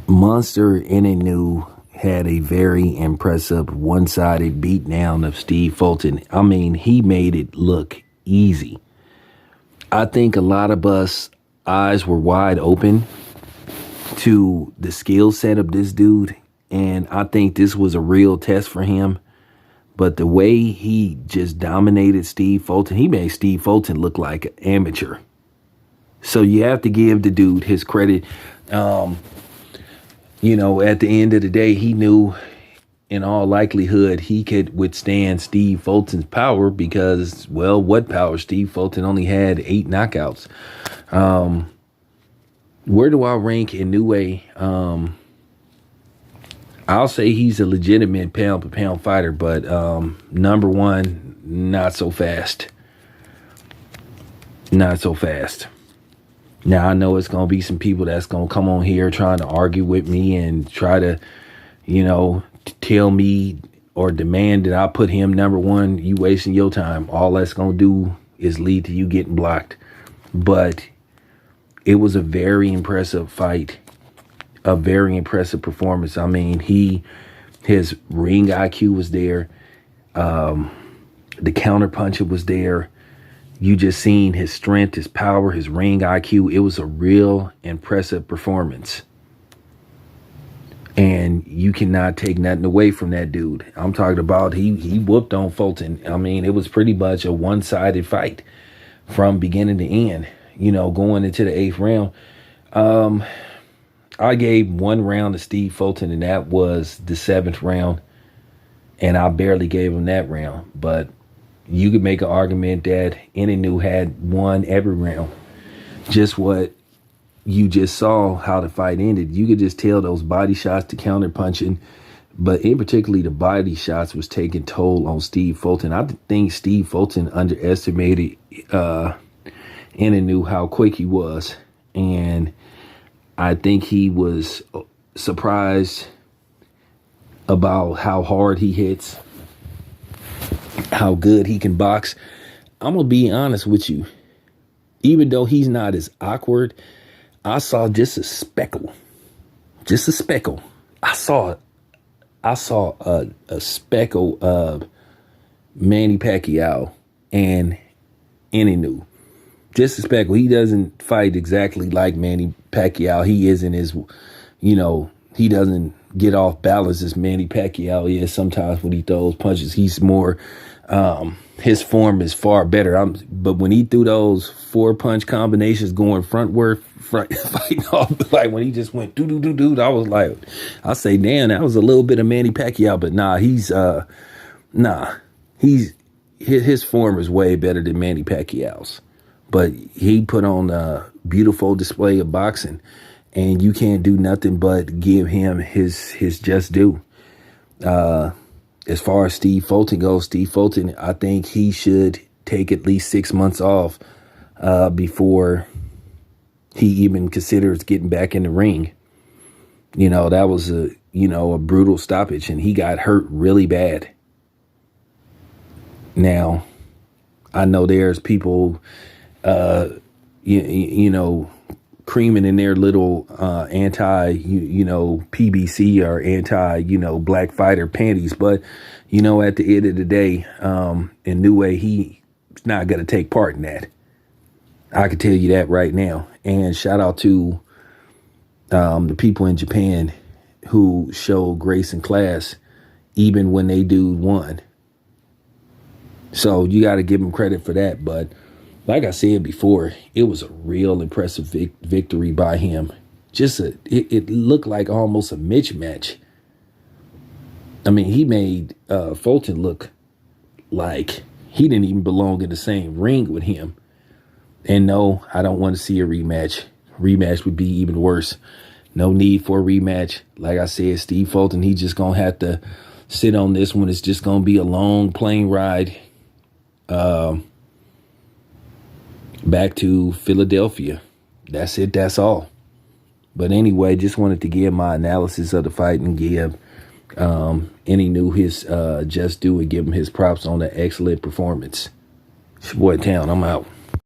Monster Inu had a very impressive one-sided beatdown of Steve Fulton. I mean, he made it look easy. I think a lot of us eyes were wide open to the skill set of this dude, and I think this was a real test for him. But the way he just dominated Steve Fulton, he made Steve Fulton look like an amateur. So you have to give the dude his credit. At the end of the day, he knew in all likelihood he could withstand Steve Fulton's power because, well, what power? Steve Fulton only had 8 knockouts. Where do I rank Inoue? I'll say he's a legitimate pound-for-pound fighter, but number one, not so fast. Not so fast. Now, I know it's going to be some people that's going to come on here trying to argue with me and try to, tell me or demand that I put him number one. You wasting your time. All that's going to do is lead to you getting blocked. But it was a very impressive fight. A very impressive performance. I mean, his ring IQ was there. The counter puncher was there. You just seen his strength, his power, his ring IQ. It was a real impressive performance. And you cannot take nothing away from that dude. I'm talking about he whooped on Fulton. I mean, it was pretty much a one-sided fight from beginning to end, going into the 8th round. I gave 1 round to Steve Fulton, and that was the 7th round. And I barely gave him that round. But you could make an argument that Inoue had won every round. Just what you just saw, how the fight ended. You could just tell those body shots, the counter punching, but in particularly the body shots was taking toll on Steve Fulton. I think Steve Fulton underestimated Inoue how quick he was. And I think he was surprised about how hard he hits, how good he can box. I'm going to be honest with you. Even though he's not as awkward, I saw just a speckle. Just a speckle. I saw a speckle of Manny Pacquiao and Inoue. Just a speckle. He doesn't fight exactly like Manny Pacquiao. He isn't as, he doesn't get off balance as Manny Pacquiao is sometimes when he throws punches. He's more, his form is far better. But when he threw those 4-punch combinations going frontward, fighting off, like when he just went doo-doo-doo-doo, I was like, I say, damn, that was a little bit of Manny Pacquiao. But his form is way better than Manny Pacquiao's. But he put on a beautiful display of boxing, and you can't do nothing but give him his just due. As far as Steve Fulton goes, Steve Fulton, I think he should take at least 6 months off before he even considers getting back in the ring. That was a brutal stoppage, and he got hurt really bad. Now, I know there's people creaming in their little PBC or black fighter panties. But, at the end of the day, Inoue, he's not going to take part in that. I can tell you that right now. And shout out to the people in Japan who show grace and class even when they dude won. So you got to give them credit for that. But like I said before, it was a real impressive victory by him. It looked like almost a mismatch. I mean, he made Fulton look like he didn't even belong in the same ring with him. And no, I don't want to see a rematch. Rematch would be even worse. No need for a rematch. Like I said, Steve Fulton, he's just going to have to sit on this one. It's just going to be a long plane ride back to Philadelphia. That's it. That's all. But anyway, just wanted to give my analysis of the fight and give Inoue his just due and give him his props on the excellent performance. It's your boy Town. I'm out.